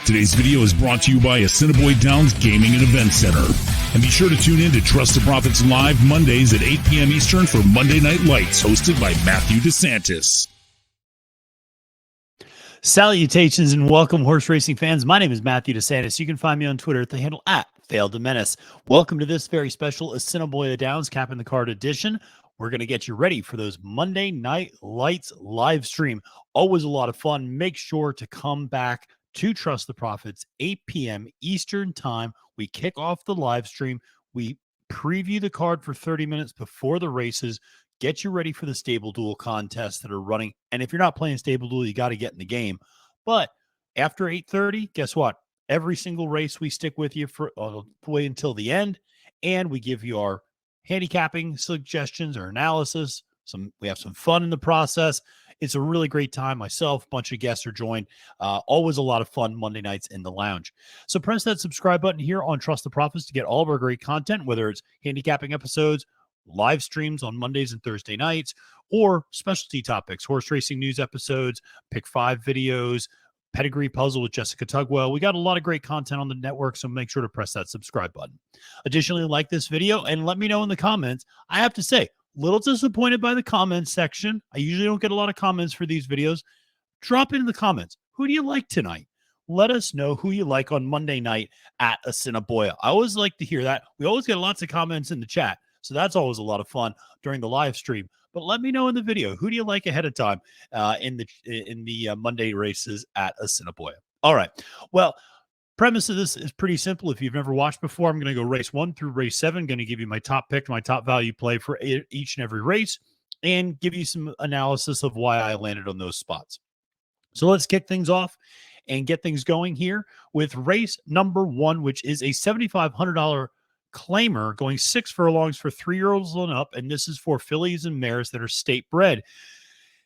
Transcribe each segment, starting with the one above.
Today's video is brought to you by Assiniboia Downs Gaming and Event Center. And be sure to tune in to Trust the Profits Live Mondays at 8 p.m. Eastern for Monday Night Lights, hosted by Matthew DeSantis. Salutations and welcome, horse racing fans. My name is Matthew DeSantis. You can find me on Twitter at the handle @FailToMenace. Welcome to this very special Assiniboia Downs Capping the Card edition. We're going to get you ready for those Monday Night Lights live stream. Always a lot of fun. Make sure to come back to Trust the Profits, 8 p.m. Eastern time. We kick off the live stream. We preview the card for 30 minutes before the races. Get you ready for the StableDuel contests that are running. And if you're not playing StableDuel, you got to get in the game. But after 8:30, guess what? Every single race we stick with you for all the way until the end, and we give you our handicapping suggestions or analysis. We have some fun in the process. It's a really great time. Myself, a bunch of guests are joined. Always a lot of fun Monday nights in the lounge. So press that subscribe button here on Trust the Profits to get all of our great content, whether it's handicapping episodes, live streams on Mondays and Thursday nights, or specialty topics, horse racing news episodes, pick 5 videos, pedigree puzzle with Jessica Tugwell. We got a lot of great content on the network, so make sure to press that subscribe button. Additionally, like this video and let me know in the comments. I have to say, little disappointed by the comments section. I usually don't get a lot of comments for these videos. Drop it in the comments. Who do you like tonight? Let us know who you like on Monday night at Assiniboia. I always like to hear that. We always get lots of comments in the chat, so that's always a lot of fun during the live stream. But let me know in the video, who do you like ahead of time in the Monday races at Assiniboia? All right. Well, premise of this is pretty simple. If you've never watched before, I'm going to go race 1 through race 7. Going to give you my top pick, my top value play for each and every race, and give you some analysis of why I landed on those spots. So let's kick things off and get things going here with race number 1, which is a $7,500 claimer going 6 furlongs for 3-year-olds and up, and this is for fillies and mares that are state bred.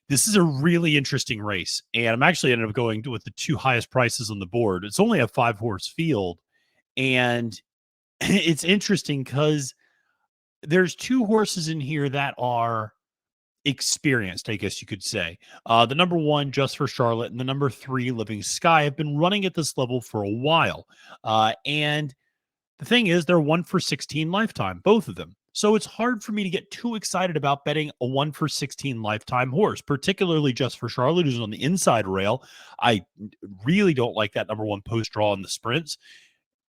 This is a really interesting race, and I'm actually ended up going with the 2 highest prices on the board. It's only a 5-horse field, and it's interesting because there's 2 horses in here that are experienced, I guess you could say. The number 1, Just for Charlotte, and the number 3, Living Sky, have been running at this level for a while, and the thing is, they're 1 for 16 lifetime, both of them. So it's hard for me to get too excited about betting a 1 for 16 lifetime horse, particularly Just for Charlotte, who's on the inside rail. I really don't like that number 1 post draw in the sprints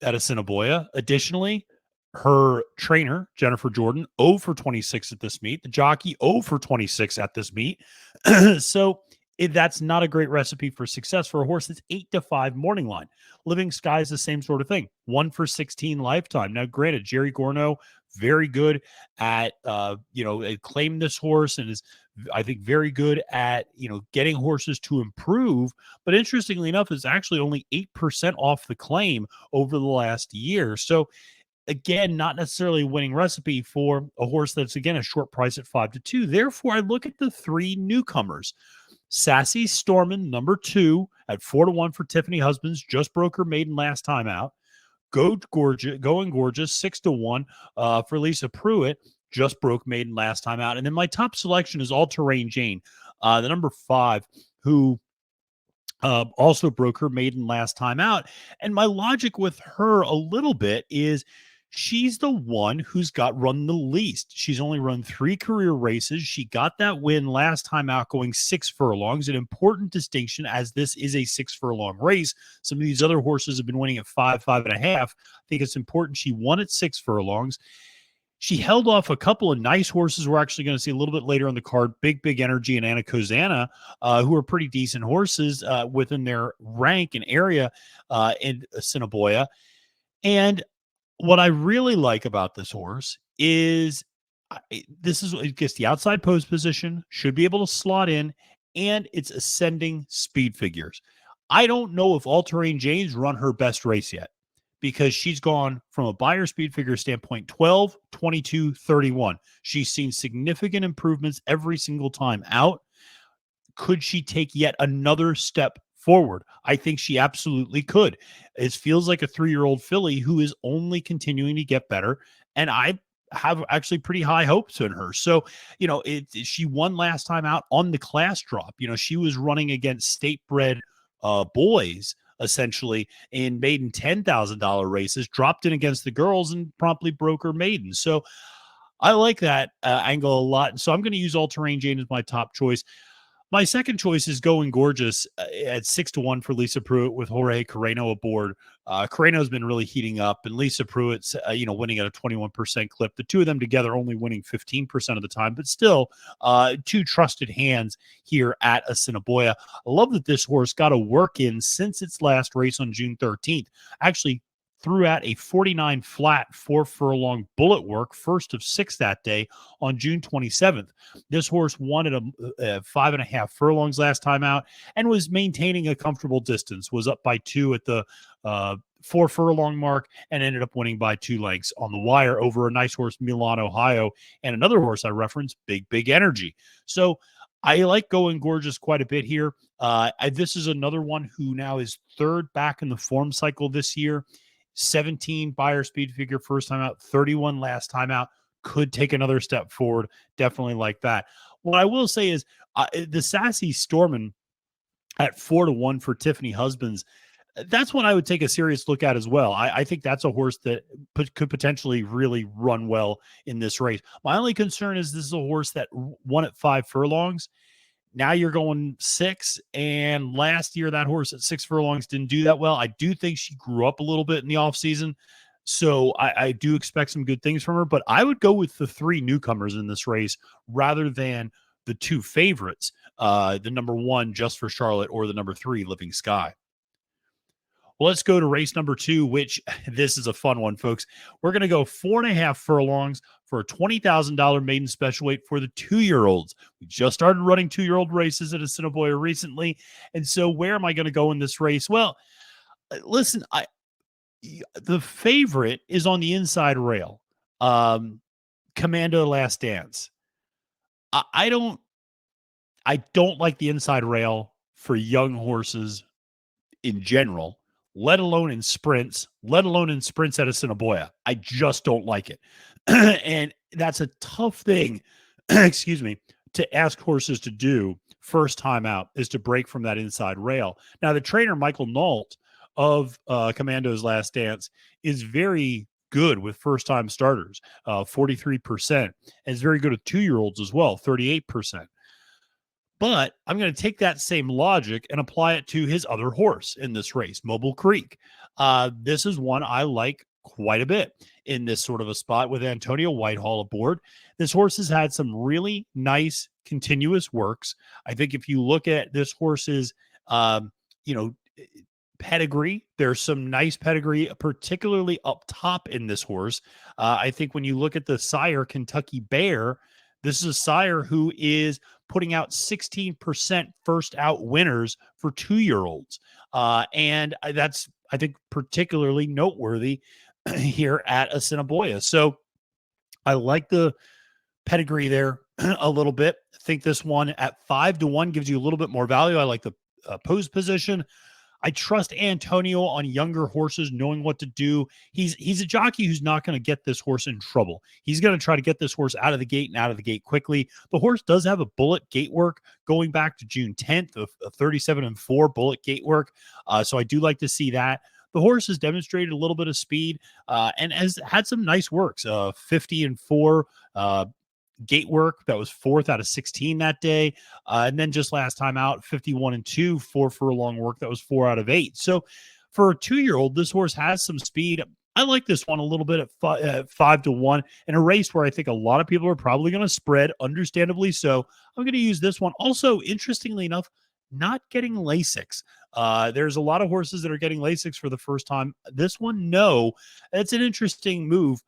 at Assiniboia. Additionally, her trainer, Jennifer Jordan, 0 for 26 at this meet. The jockey, 0 for 26 at this meet. So that's not a great recipe for success for a horse that's 8-5 morning line. Living Sky is the same sort of thing. 1 for 16 lifetime. Now, granted, Jerry Gorno, very good at, claiming this horse and is, I think, very good at, getting horses to improve. But interestingly enough, it's actually only 8% off the claim over the last year. So, again, not necessarily a winning recipe for a horse that's, again, a short price at 5-2. Therefore, I look at the 3 newcomers. Sassy Stormin, number 2, at 4-1 for Tiffany Husbands, just broke her maiden last time out. Going Gorgeous, 6-1 for Lisa Pruitt, just broke maiden last time out. And then my top selection is All Terrain Jane, the number 5, who also broke her maiden last time out. And my logic with her a little bit is she's the one who's got run the least. She's only run 3 career races. She got that win last time out going 6 furlongs, an important distinction as this is a 6 furlong race. Some of these other horses have been winning at 5, 5.5. I think it's important she won at 6 furlongs. She held off a couple of nice horses we're actually going to see a little bit later on the card, Big Energy and Anna Kozana, who are pretty decent horses within their rank and area in Assiniboia. And what I really like about this horse is it gets the outside pose position, should be able to slot in, and it's ascending speed figures. I don't know if All Terrain Jane's run her best race yet because she's gone from a buyer speed figure standpoint 12, 22, 31. She's seen significant improvements every single time out. Could she take yet another step forward? I think she absolutely could. It feels like a 3-year-old filly who is only continuing to get better, and I have actually pretty high hopes in her. So, she won last time out on the class drop. She was running against state bred boys, essentially, in maiden $10,000 races, dropped in against the girls and promptly broke her maiden. So I like that angle a lot. So I'm going to use All Terrain Jane as my top choice. My second choice is Going Gorgeous at 6-1 for Lisa Pruitt with Jorge Carreno aboard. Carreno's been really heating up, and Lisa Pruitt's winning at a 21% clip. The two of them together only winning 15% of the time, but still two trusted hands here at Assiniboia. I love that this horse got a work in since its last race on June 13th. Actually, threw out a 49 flat 4 furlong bullet work, first of 6 that day on June 27th. This horse won at a 5.5 furlongs last time out and was maintaining a comfortable distance, was up by 2 at the 4 furlong mark and ended up winning by 2 lengths on the wire over a nice horse, Milan, Ohio, and another horse I referenced, Big Energy. So I like Going Gorgeous quite a bit here. This is another one who now is third back in the form cycle this year. 17 buyer speed figure first time out, 31 last time out. Could take another step forward. Definitely like that. What I will say is the Sassy Stormin at 4-1 for Tiffany Husbands. That's one I would take a serious look at as well. I think that's a horse that could potentially really run well in this race. My only concern is this is a horse that won at 5 furlongs. Now you're going 6, and last year that horse at 6 furlongs didn't do that well. I do think she grew up a little bit in the offseason, so I do expect some good things from her, but I would go with the 3 newcomers in this race rather than the 2 favorites, the number 1, Just for Charlotte, or the number 3, Living Sky. Well, let's go to race number 2, which this is a fun one, folks. We're going to go 4.5 furlongs for a $20,000 maiden special weight for the 2-year-olds. We just started running 2-year-old races at Assiniboia recently. And so where am I going to go in this race? Well, listen, the favorite is on the inside rail. Commando Last Dance. I don't like the inside rail for young horses in general, let alone in sprints at Assiniboia. I just don't like it. And that's a tough thing, excuse me, to ask horses to do first time out, is to break from that inside rail. Now, the trainer, Michael Nault of Commando's Last Dance, is very good with first-time starters, 43%, and is very good with 2-year-olds as well, 38%. But I'm going to take that same logic and apply it to his other horse in this race, Mobile Creek. This is one I like quite a bit in this sort of a spot with Antonio Whitehall aboard. This horse has had some really nice continuous works. I think if you look at this horse's, pedigree, there's some nice pedigree, particularly up top in this horse. I think when you look at the sire, Kentucky Bear, this is a sire who is putting out 16% first out winners for 2-year-olds. And that's, I think, particularly noteworthy here at Assiniboia. So I like the pedigree there a little bit. I think this one at 5-1 gives you a little bit more value. I like the pose position. I trust Antonio on younger horses, knowing what to do. He's a jockey who's not going to get this horse in trouble. He's going to try to get this horse out of the gate and out of the gate quickly. The horse does have a bullet gate work going back to June 10th, a 37-4 bullet gate work. So I do like to see that. The horse has demonstrated a little bit of speed and has had some nice works, 50-4 gate work. That was 4th out of 16 that day. And then just last time out, 51-2, 4 furlong work. That was 4 out of 8. So for a 2-year-old, this horse has some speed. I like this one a little bit at 5-1 in a race where I think a lot of people are probably going to spread, understandably so. I'm going to use this one. Also, interestingly enough, not getting Lasix. There's a lot of horses that are getting Lasix for the first time. This one, no. It's an interesting move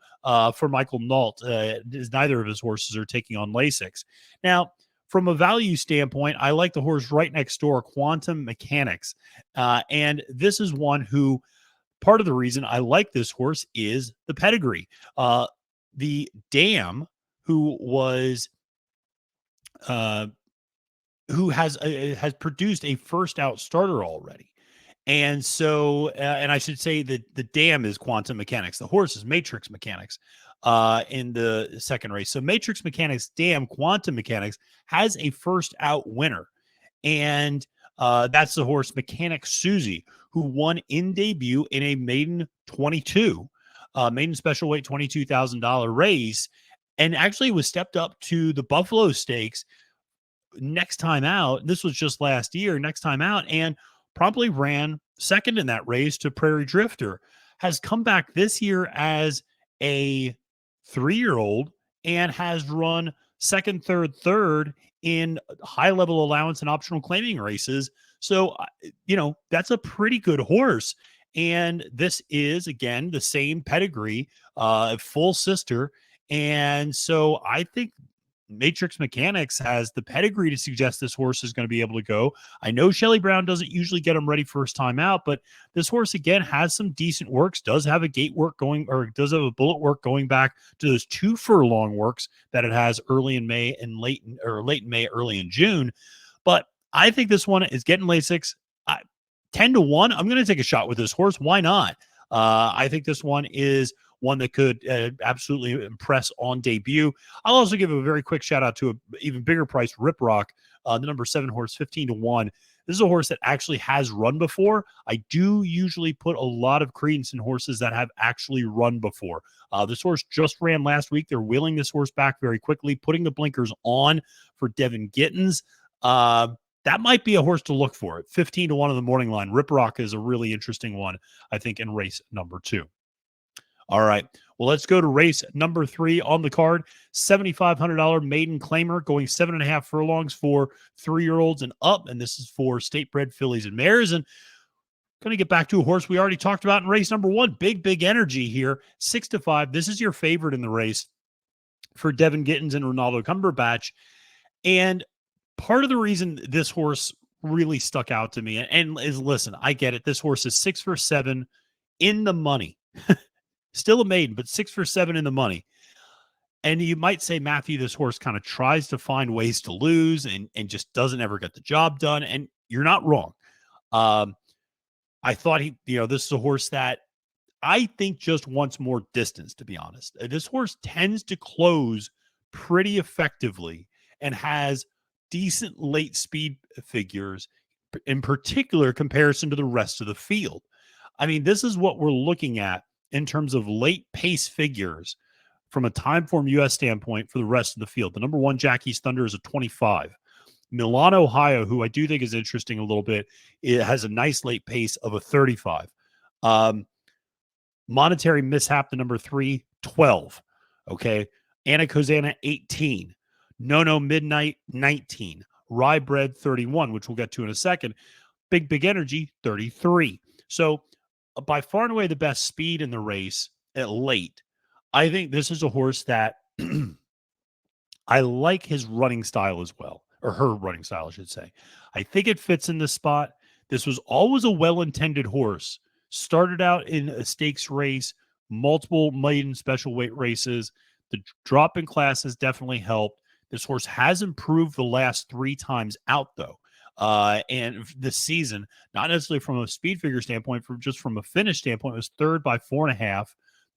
for Michael Nault, as neither of his horses are taking on Lasix. Now, from a value standpoint, I like the horse right next door, Quantum Mechanics. And this is one who, part of the reason I like this horse is the pedigree. The dam who was... who has produced a first out starter already. And so, and I should say that the dam is Quantum Mechanics. The horse is Matrix Mechanics in the second race. So Matrix Mechanics, dam, Quantum Mechanics has a first out winner. And That's the horse Mechanic Susie, who won in debut in a maiden 22, maiden special weight $22,000 race, and actually was stepped up to the Buffalo Stakes next time out. This was just last year, next time out, and promptly ran second in that race to Prairie Drifter. Has come back this year as a 3-year-old and has run second, third in high level allowance and optional claiming races. So, that's a pretty good horse. And this is, again, the same pedigree, full sister. And so I think Matrix Mechanics has the pedigree to suggest this horse is going to be able to go. I know Shelley Brown doesn't usually get him ready first time out, but this horse again has some decent works, does have a gate work going, or does have a bullet work going back to those 2 furlong works that it has early in May and late in May, early in June. But I think this one is getting Lasix. 10-1. I'm going to take a shot with this horse. Why not? I think this one is one that could absolutely impress on debut. I'll also give a very quick shout out to an even bigger price, Rip Rock, the number 7 horse, 15-1. This is a horse that actually has run before. I do usually put a lot of credence in horses that have actually run before. This horse just ran last week. They're wheeling this horse back very quickly, putting the blinkers on for Devin Gittins. That might be a horse to look for. 15-1 on the morning line. Rip Rock is a really interesting one, I think, in race number 2. All right. Well, let's go to race number 3 on the card. $7,500 maiden claimer going 7.5 furlongs for 3-year-olds and up. And this is for state bred fillies and mares. And going to get back to a horse we already talked about in race number 1. Big energy here. 6-5. This is your favorite in the race for Devin Gittins and Ronaldo Cumberbatch. And part of the reason this horse really stuck out to me and is, listen, I get it. This horse is 6 for 7 in the money. Still a maiden, but 6 for 7 in the money. And you might say, Matthew, this horse kind of tries to find ways to lose and just doesn't ever get the job done. And you're not wrong. I thought this is a horse that I think just wants more distance, to be honest. This horse tends to close pretty effectively and has decent late speed figures, in particular comparison to the rest of the field. I mean, this is what we're looking at in terms of late pace figures from a Timeform US standpoint for the rest of the field. The number 1 Jackie's Thunder is a 25. Milan, Ohio, who I do think is interesting a little bit, it has a nice late pace of a 35. Monetary Mishap, the number 3, 12. Okay. Anna Kozana, 18. No Midnight, 19. Rye Bread, 31, which we'll get to in a second. Big Energy, 33. So by far and away the best speed in the race at late. I think this is a horse that I like his running style as well, or her running style, I should say. I think it fits in this spot. This was always a well-intended horse. Started out in a stakes race, multiple maiden special weight races. The drop in class has definitely helped. This horse has improved the last 3 times out, though. And this season, not necessarily from a speed figure standpoint, just from a finish standpoint, it was third by 4.5,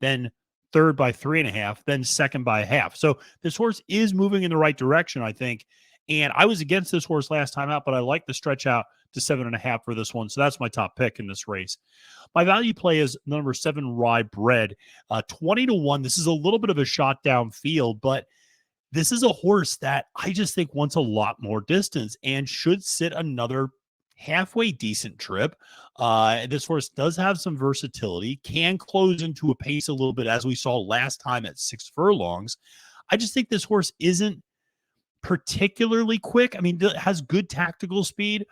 then third by 3.5, then second by 0.5. So this horse is moving in the right direction, I think. And I was against this horse last time out, but I like the stretch out to 7.5 for this one. So that's my top pick in this race. My value play is number 7, Rye Bread, 20-1. This is a little bit of a shot down field, but this is a horse that I just think wants a lot more distance and should sit another halfway decent trip. This horse does have some versatility, can close into a pace a little bit, as we saw last time at 6 furlongs. I just think this horse isn't particularly quick. I mean, it has good tactical speed,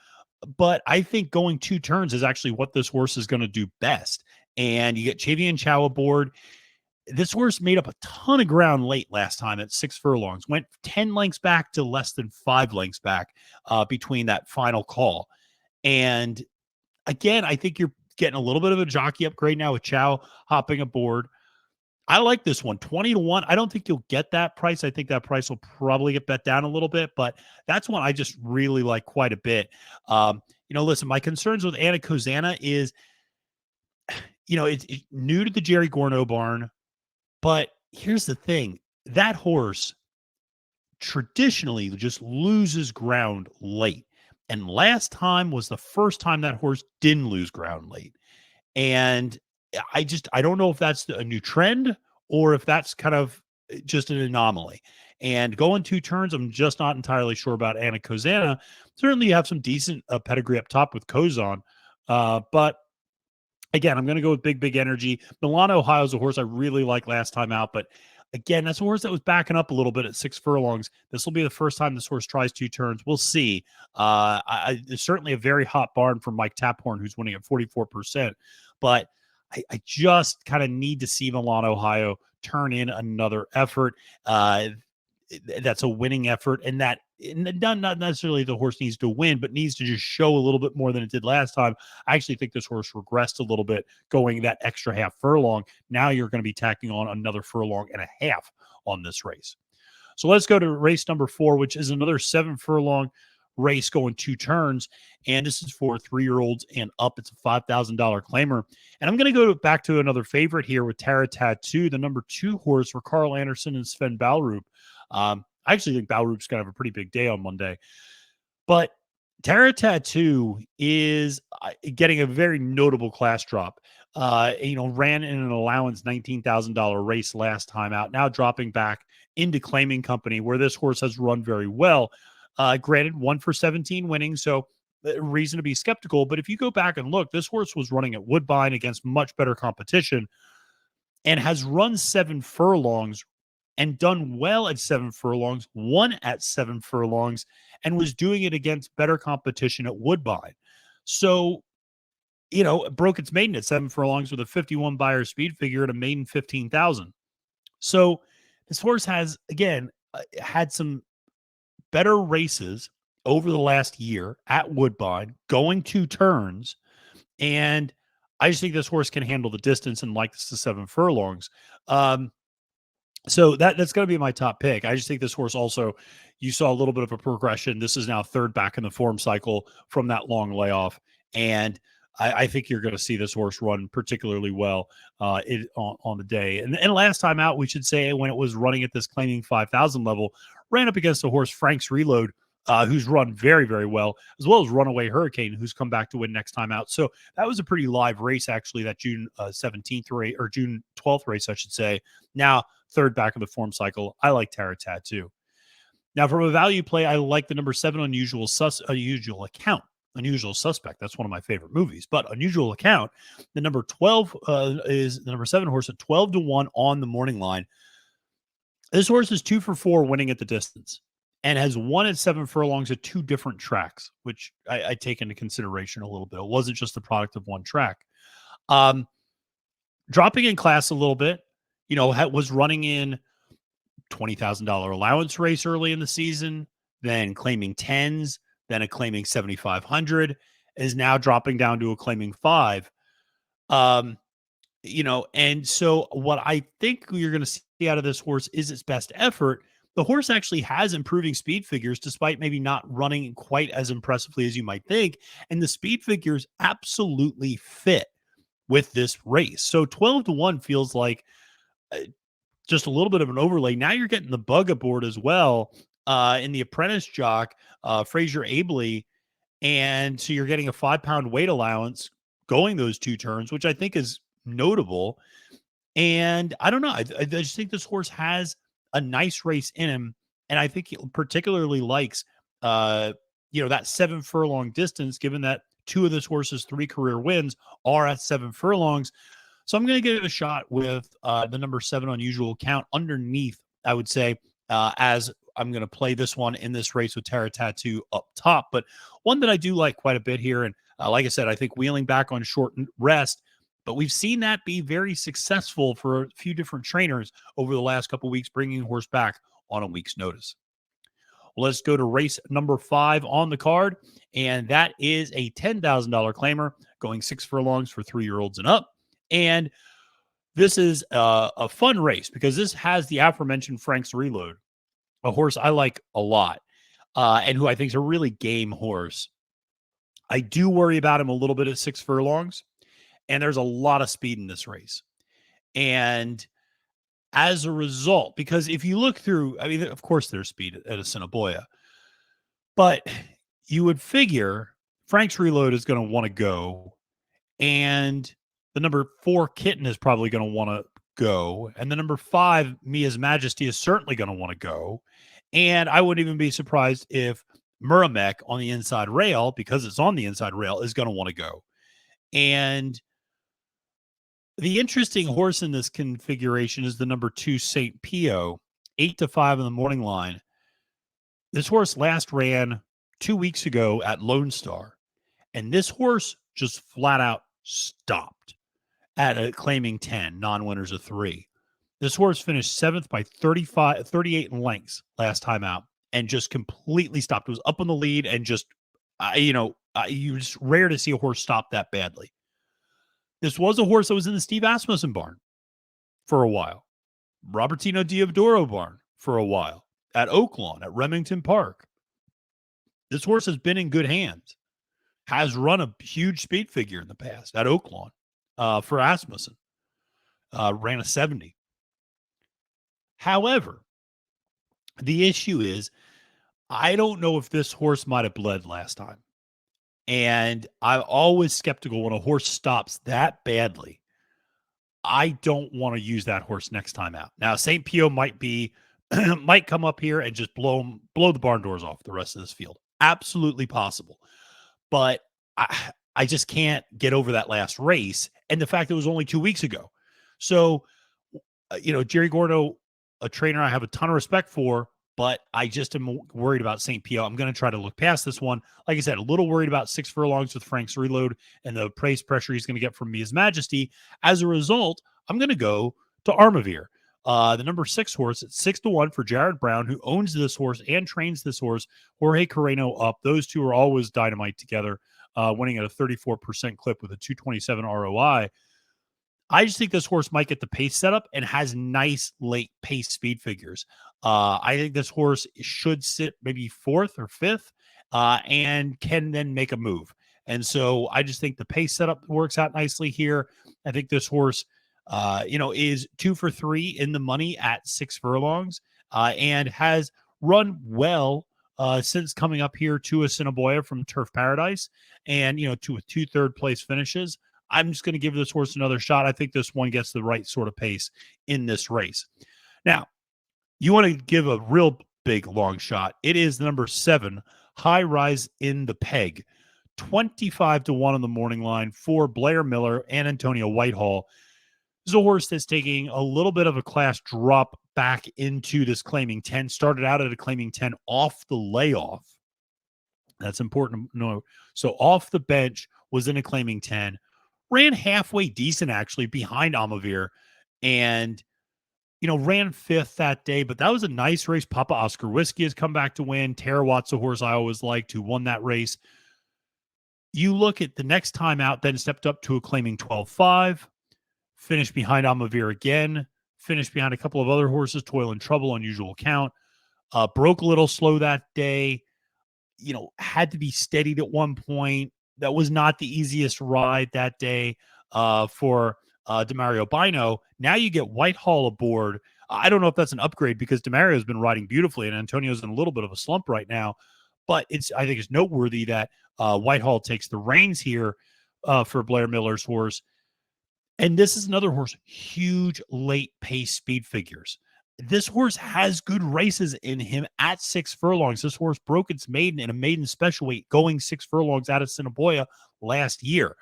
but I think going 2 turns is actually what this horse is going to do best. And you get Chavian Chow aboard. This horse made up a ton of ground late last time at 6 furlongs, went 10 lengths back to less than 5 lengths back between that final call. And again, I think you're getting a little bit of a jockey upgrade now with Chow hopping aboard. I like this one, 20-1. I don't think you'll get that price. I think that price will probably get bet down a little bit, but that's one I just really like quite a bit. Listen, my concerns with Anna Kozana is, it's new to the Jerry Gorno barn. But here's the thing, that horse traditionally just loses ground late. And last time was the first time that horse didn't lose ground late. And I don't know if that's a new trend or if that's kind of just an anomaly. And going 2 turns, I'm just not entirely sure about Anna Kozana. Certainly, you have some decent pedigree up top with Kozan, but again, I'm going to go with big energy. Milan, Ohio is a horse I really liked last time out, but again, that's a horse that was backing up a little bit at 6 furlongs. This will be the first time this horse tries 2 turns. We'll see. There's certainly a very hot barn from Mike Taphorn, who's winning at 44%, but I just kind of need to see Milan, Ohio turn in another effort. That's a winning effort, and that not necessarily the horse needs to win, but needs to just show a little bit more than it did last time. I actually think this horse regressed a little bit going that extra half furlong. Now you're going to be tacking on another furlong and a half on this race. So let's go to race number 4, which is another 7 furlong race going 2 turns. And this is for 3-year-olds and up. It's a $5,000 claimer. And I'm going to go back to another favorite here with Tara Tattoo, the number 2 horse for Carl Anderson and Sven Balrup. I actually think Balrup's going to have a pretty big day on Monday. But Tara Tattoo is getting a very notable class drop. Ran in an allowance $19,000 race last time out, now dropping back into claiming company where this horse has run very well. Granted, 1 for 17 winning, so reason to be skeptical. But if you go back and look, this horse was running at Woodbine against much better competition and has run 7 furlongs and done well at 7 furlongs, won at 7 furlongs, and was doing it against better competition at Woodbine. So, it broke its maiden at 7 furlongs with a 51 Beyer speed figure at a maiden 15,000. So this horse has, again, had some better races over the last year at Woodbine, going 2 turns, and I just think this horse can handle the distance and likes the 7 furlongs. So that's going to be my top pick. I just think this horse also, you saw a little bit of a progression. This is now 3rd back in the form cycle from that long layoff. And I think you're going to see this horse run particularly well on the day. And last time out, we should say, when it was running at this claiming 5,000 level, ran up against a horse, Frank's Reload, who's run very, very well, as well as Runaway Hurricane, who's come back to win next time out. So that was a pretty live race, actually, that June 17th race, or June 12th race, I should say. Now, 3rd back of the form cycle. I like Tara Tattoo. Now, from a value play, I like the number 7 Unusual Account. Unusual Suspect. That's one of my favorite movies. But Unusual Account, the number 12 is the number 7 horse at 12-1 on the morning line. This horse is 2 for 4 winning at the distance and has won at 7 furlongs at 2 different tracks, which I take into consideration a little bit. It wasn't just the product of one track. Dropping in class a little bit, was running in $20,000 allowance race early in the season, then claiming 10s, then a claiming 7,500, is now dropping down to a claiming 5. And so what I think you're going to see out of this horse is its best effort. The horse actually has improving speed figures, despite maybe not running quite as impressively as you might think. And the speed figures absolutely fit with this race. So 12-1 feels like just a little bit of an overlay. Now you're getting the bug aboard as well in the apprentice jock, Fraser Abley. And so you're getting a 5-pound weight allowance going those 2 turns, which I think is notable. And I don't know. I just think this horse has a nice race in him. And I think he particularly likes, that 7 furlong distance, given that 2 of this horse's 3 career wins are at 7 furlongs. So I'm going to give it a shot with the number 7 Unusual Account underneath, I would say, as I'm going to play this one in this race with Tara Tattoo up top. But one that I do like quite a bit here. And like I said, I think wheeling back on short rest, but we've seen that be very successful for a few different trainers over the last couple of weeks, bringing a horse back on a week's notice. Well, let's go to race number 5 on the card. And that is a $10,000 claimer going 6 furlongs for 3-year-olds and up. And this is a fun race because this has the aforementioned Frank's Reload, a horse I like a lot, and who I think is a really game horse. I do worry about him a little bit at 6 furlongs, and there's a lot of speed in this race. And as a result, because if you look through, I mean, of course there's speed at Assiniboia, but you would figure Frank's Reload is going to want to go, and the number 4 Kitten is probably going to want to go, and the number 5 Mia's Majesty is certainly going to want to go, and I wouldn't even be surprised if Muramek on the inside rail, because it's on the inside rail, is going to want to go. And the interesting horse in this configuration is the number 2 St. Pio, 8-5 in the morning line. This horse last ran 2 weeks ago at Lone Star, and this horse just flat out stopped at a claiming 10, non-winners of 3. This horse finished 7th by 38 in lengths last time out and just completely stopped. It was up on the lead and just, you just rare to see a horse stop that badly. This was a horse that was in the Steve Asmussen barn for a while, Robertino Diodoro barn for a while, at Oaklawn, at Remington Park. This horse has been in good hands, has run a huge speed figure in the past at Oaklawn for Asmussen, ran a 70. However, the issue is, I don't know if this horse might have bled last time. And I'm always skeptical when a horse stops that badly. I don't want to use that horse next time out. Now, St. Pio might come up here and just blow the barn doors off the rest of this field. Absolutely possible. But I just can't get over that last race and the fact that it was only 2 weeks ago. So, Jerry Gordo, a trainer I have a ton of respect for, but I just am worried about St. Pio. I'm going to try to look past this one. Like I said, a little worried about 6 furlongs with Frank's Reload and the price pressure he's going to get from Mia's Majesty. As a result, I'm going to go to Armavir, the number 6 horse at 6-1 for Jared Brown, who owns this horse and trains this horse. Jorge Carreno up. Those two are always dynamite together, winning at a 34% clip with a 227 ROI. I just think this horse might get the pace set up and has nice late pace speed figures. I think this horse should sit maybe 4th or 5th and can then make a move. And so I just think the pace setup works out nicely here. I think this horse, is 2 for 3 in the money at 6 furlongs and has run well since coming up here to Assiniboia from Turf Paradise and, to 2 third-place finishes. I'm just going to give this horse another shot. I think this one gets the right sort of pace in this race. Now, you want to give a real big long shot. It is number 7, High Rise in the Peg, 25-1 on the morning line for Blair Miller and Antonio Whitehall. This is a horse that's taking a little bit of a class drop back into this claiming 10. Started out at a claiming 10 off the layoff. That's important to know. So off the bench was in a claiming 10. Ran halfway decent, actually, behind Armavir. And, ran 5th that day. But that was a nice race. Papa Oscar Whiskey has come back to win. Tara Watt's a horse I always liked, who won that race. You look at the next time out, then stepped up to a claiming 12-5. Finished behind Armavir again. Finished behind a couple of other horses, Toil and Trouble, Unusual Count. Broke a little slow that day. Had to be steadied at one point. That was not the easiest ride that day for Demario Bino. Now you get Whitehall aboard. I don't know if that's an upgrade because Demario has been riding beautifully and Antonio's in a little bit of a slump right now. But I think it's noteworthy that Whitehall takes the reins here for Blair Miller's horse. And this is another horse, huge late pace speed figures. This horse has good races in him at 6 furlongs. This horse broke its maiden in a maiden special weight going 6 furlongs out of Assiniboia last year.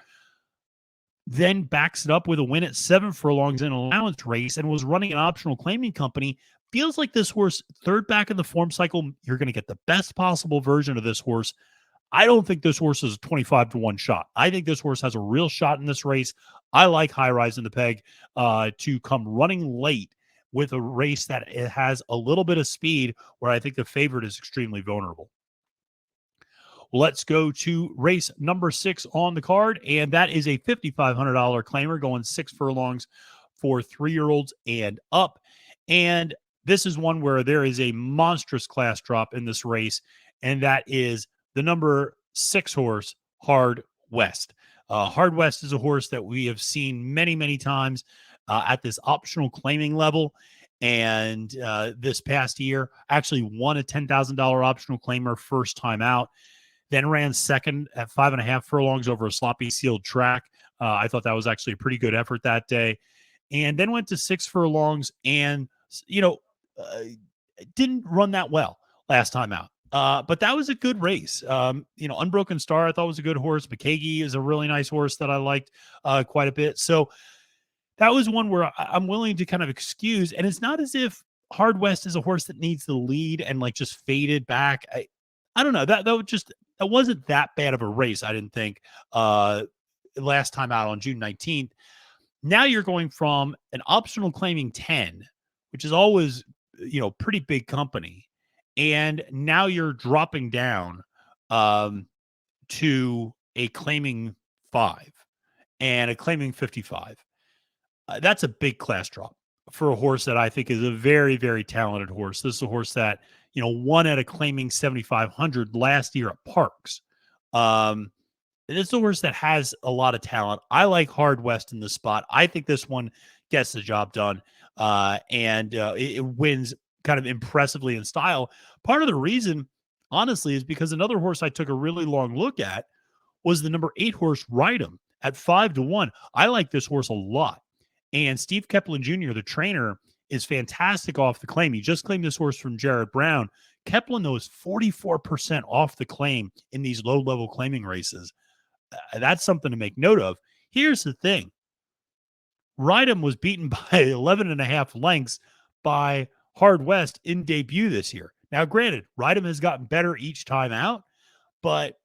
Then backs it up with a win at 7 furlongs in an allowance race and was running an optional claiming company. Feels like this horse, third back in the form cycle, you're going to get the best possible version of this horse. I don't think this horse is a 25-1 shot. I think this horse has a real shot in this race. I like High Rise in the Peg to come running late with a race that it has a little bit of speed where I think the favorite is extremely vulnerable. Let's go to race number 6 on the card, and that is a $5,500 claimer going 6 furlongs for 3-year-olds and up. And this is one where there is a monstrous class drop in this race, and that is the number 6 horse, Hard West. Hard West is a horse that we have seen many, many times at this optional claiming level. And this past year, actually won a $10,000 optional claimer first time out. then ran second at 5.5 furlongs over a sloppy sealed track. I thought that was actually a pretty good effort that day. And then went to 6 furlongs and, didn't run that well last time out. But that was a good race. Unbroken Star, I thought was a good horse. McKagie is a really nice horse that I liked quite a bit. So that was one where I'm willing to kind of excuse. And it's not as if Hard West is a horse that needs the lead and like just faded back. I don't know. That wasn't that bad of a race, I didn't think, last time out on June 19th. Now you're going from an optional claiming 10, which is always, pretty big company. And now you're dropping down to a claiming 5 and a claiming 55. That's a big class drop for a horse that I think is a very, very talented horse. This is a horse that, won at a claiming 7,500 last year at Parks. It's a horse that has a lot of talent. I like Hard West in the spot. I think this one gets the job done, and it wins kind of impressively in style. Part of the reason, honestly, is because another horse I took a really long look at was the number 8 horse, Rydom, at 5-1. I like this horse a lot. And Steve Kepplin Jr., the trainer, is fantastic off the claim. He just claimed this horse from Jared Brown. Kepplin, though, is 44% off the claim in these low-level claiming races. That's something to make note of. Here's the thing. Rydom was beaten by 11.5 lengths by Hard West in debut this year. Now, granted, Rydom has gotten better each time out, but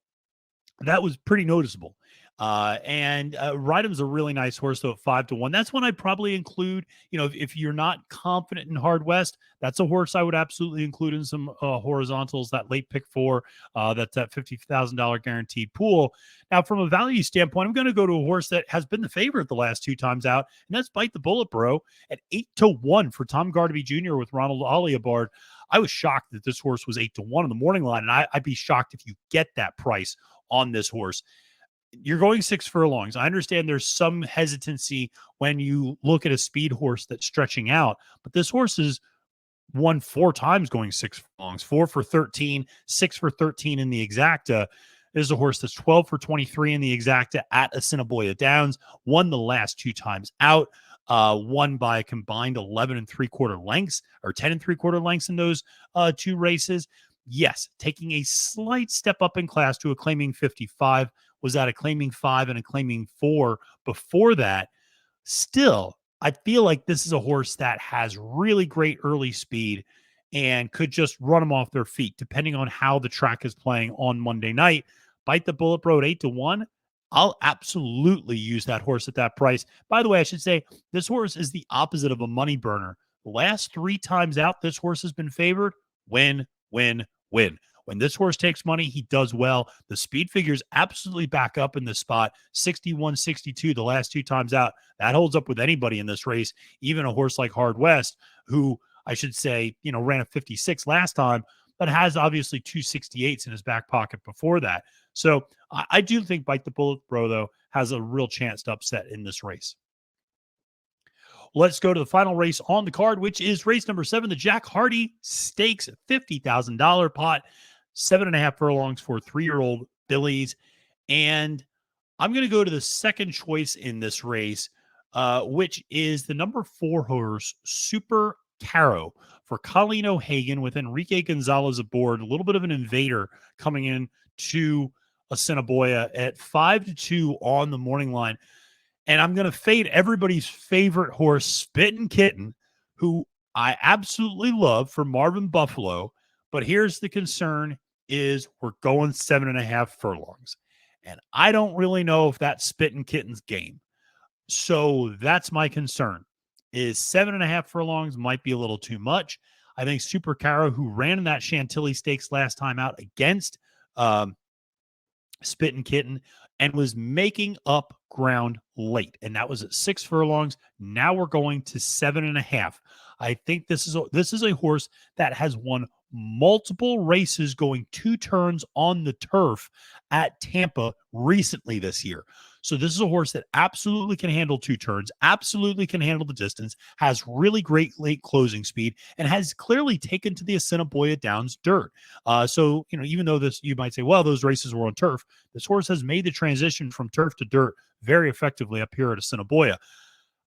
that was pretty noticeable. And Rydom's a really nice horse, though, at 5-1. That's one I'd probably include. If you're not confident in Hard West, that's a horse I would absolutely include in some horizontals, that late pick 4, that's that $50,000 guaranteed pool. Now, from a value standpoint, I'm going to go to a horse that has been the favorite the last 2 times out, and that's Bite the Bullet, Bro, at 8-1 for Tom Gardaby Jr. with Ronald Oliabard. I was shocked that this horse was 8-1 in the morning line, and I'd be shocked if you get that price on this horse. You're going 6 furlongs. I understand there's some hesitancy when you look at a speed horse that's stretching out, but this horse has won 4 times going 6 furlongs, 4 for 13, 6 for 13 in the exacta. This is a horse that's 12 for 23 in the exacta at Assiniboia Downs, won the last 2 times out, won by a combined 11 3/4 lengths or 10 3/4 lengths in those 2 races. Yes, taking a slight step up in class to a claiming 55. Was at a claiming 5 and a claiming 4 before that. Still, I feel like this is a horse that has really great early speed and could just run them off their feet, depending on how the track is playing on Monday night. Bite the Bullet, Bro, at 8-1. I'll absolutely use that horse at that price. By the way, I should say this horse is the opposite of a money burner. The last 3 times out, this horse has been favored. Win, win, win. When this horse takes money, he does well. The speed figures absolutely back up in this spot. 61, 62 the last 2 times out. That holds up with anybody in this race, even a horse like Hard West, who I should say, ran a 56 last time, but has obviously 2 68s in his back pocket before that. So I do think Bite the Bullet, Bro, though, has a real chance to upset in this race. Let's go to the final race on the card, which is race number 7, the Jack Hardy Stakes $50,000 pot. 7.5 furlongs for 3-year-old fillies. And I'm going to go to the second choice in this race, which is the number 4 horse, Super Caro, for Colleen O'Hagan with Enrique Gonzalez aboard. A little bit of an invader coming in to Assiniboia at 5-2 on the morning line. And I'm going to fade everybody's favorite horse, Spittin' Kitten, who I absolutely love, for Marvin Buffalo. But here's the concern is we're going 7.5 furlongs. And I don't really know if that's Spittin' Kitten's game. So that's my concern, is 7.5 furlongs might be a little too much. I think Super Caro, who ran in that Chantilly Stakes last time out against Spittin' Kitten, and was making up ground late. And that was at 6 furlongs. Now we're going to 7.5. I think this is a horse that has won multiple races going 2 turns on the turf at Tampa recently this year. So this is a horse that absolutely can handle 2 turns, absolutely can handle the distance, has really great late closing speed, and has clearly taken to the Assiniboia Downs dirt. So, even though you might say, well, those races were on turf, this horse has made the transition from turf to dirt very effectively up here at Assiniboia.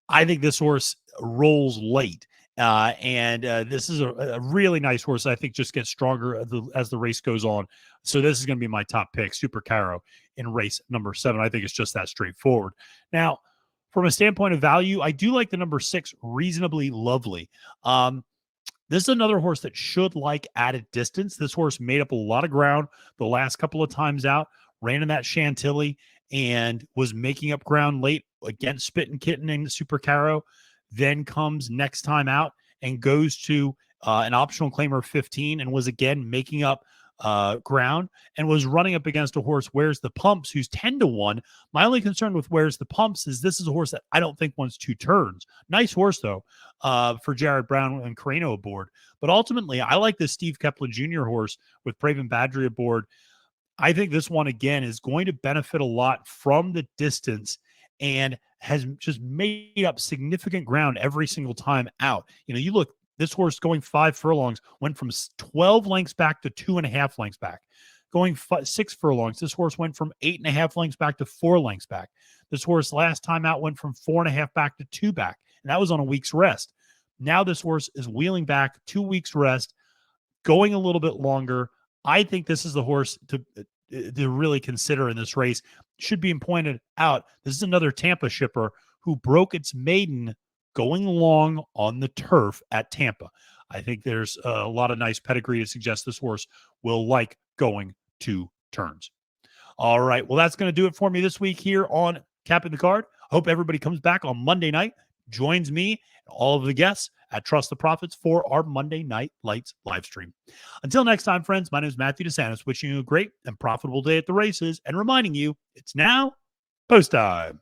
I think this horse rolls late. And this is a really nice horse. I think just gets stronger as the race goes on. So this is going to be my top pick, Super Caro, in race number 7. I think it's just that straightforward. Now, from a standpoint of value, I do like the number 6, Reasonably Lovely. This is another horse that should like added distance. This horse made up a lot of ground the last couple of times out, ran in that Chantilly, and was making up ground late against Spittin' Kitten and Super Caro. Then comes next time out and goes to an optional claimer 15 and was again making up ground and was running up against a horse, Where's the Pumps, who's 10-1. My only concern with Where's the Pumps is this is a horse that I don't think wants 2 turns. Nice horse, though, for Jared Brown and Carreno aboard. But ultimately, I like this Steve Kepler Jr. horse with Praven Badri aboard. I think this one, again, is going to benefit a lot from the distance and has just made up significant ground every single time out. You look, this horse going 5 furlongs went from 12 lengths back to 2.5 lengths back. Going 6 furlongs, this horse went from 8.5 lengths back to 4 lengths back. This horse last time out went from 4.5 back to 2 back, and that was on a week's rest. Now this horse is wheeling back 2 weeks rest, going a little bit longer. I think this is the horse to really consider in this race. Should be pointed out, this is another Tampa shipper who broke its maiden going long on the turf at Tampa. I think there's a lot of nice pedigree to suggest this horse will like going 2 turns. All right, well, that's going to do it for me this week here on Capping the Card. Hope everybody comes back on Monday night, joins me and all of the guests at Trust the Profits for our Monday Night Lights live stream. Until next time, friends, my name is Matthew DeSantis, wishing you a great and profitable day at the races and reminding you it's now post time.